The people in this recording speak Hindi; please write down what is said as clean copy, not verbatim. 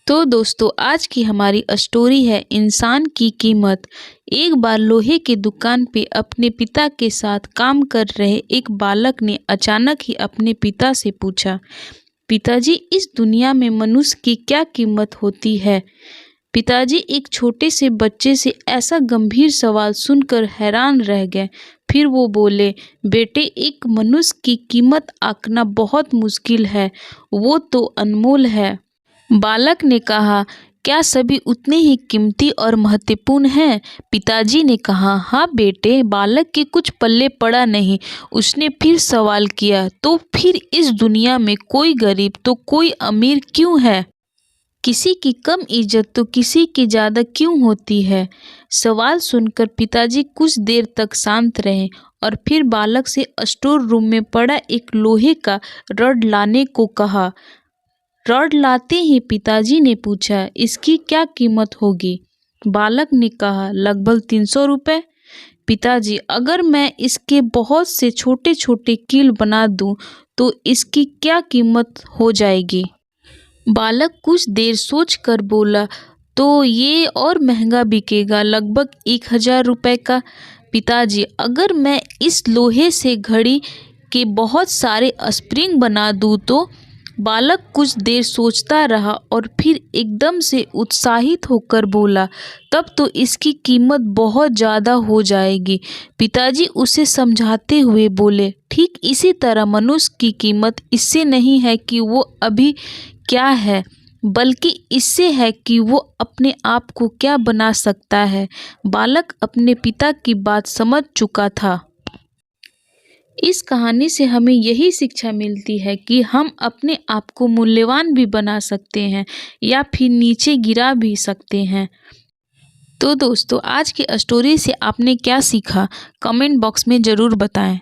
तो दोस्तों आज की हमारी स्टोरी है इंसान की कीमत। एक बार लोहे की दुकान पे अपने पिता के साथ काम कर रहे एक बालक ने अचानक ही अपने पिता से पूछा, पिताजी इस दुनिया में मनुष्य की क्या कीमत होती है। पिताजी एक छोटे से बच्चे से ऐसा गंभीर सवाल सुनकर हैरान रह गए। फिर वो बोले, बेटे एक मनुष्य की कीमत आंकना बहुत मुश्किल है, वो तो अनमोल है। बालक ने कहा, क्या सभी उतने ही कीमती और महत्वपूर्ण हैं? पिताजी ने कहा, हाँ बेटे। बालक के कुछ पल्ले पड़ा नहीं। उसने फिर सवाल किया, तो फिर इस दुनिया में कोई गरीब तो कोई अमीर क्यों है? किसी की कम इज्जत तो किसी की ज़्यादा क्यों होती है? सवाल सुनकर पिताजी कुछ देर तक शांत रहे और फिर बालक से स्टोर रूम में पड़ा एक लोहे का रॉड लाने को कहा। रॉड लाते ही पिताजी ने पूछा, इसकी क्या कीमत होगी? बालक ने कहा, लगभग 300 रुपये। पिताजी, अगर मैं इसके बहुत से छोटे छोटे कील बना दूं तो इसकी क्या कीमत हो जाएगी? बालक कुछ देर सोच कर बोला, तो ये और महंगा बिकेगा, लगभग 1000 रुपये का। पिताजी, अगर मैं इस लोहे से घड़ी के बहुत सारे स्प्रिंग बना दूं तो? बालक कुछ देर सोचता रहा और फिर एकदम से उत्साहित होकर बोला, तब तो इसकी कीमत बहुत ज़्यादा हो जाएगी। पिताजी उसे समझाते हुए बोले, ठीक इसी तरह मनुष्य की कीमत इससे नहीं है कि वो अभी क्या है, बल्कि इससे है कि वो अपने आप को क्या बना सकता है। बालक अपने पिता की बात समझ चुका था। इस कहानी से हमें यही शिक्षा मिलती है कि हम अपने आप को मूल्यवान भी बना सकते हैं या फिर नीचे गिरा भी सकते हैं। तो दोस्तों आज की स्टोरी से आपने क्या सीखा, कमेंट बॉक्स में ज़रूर बताएं।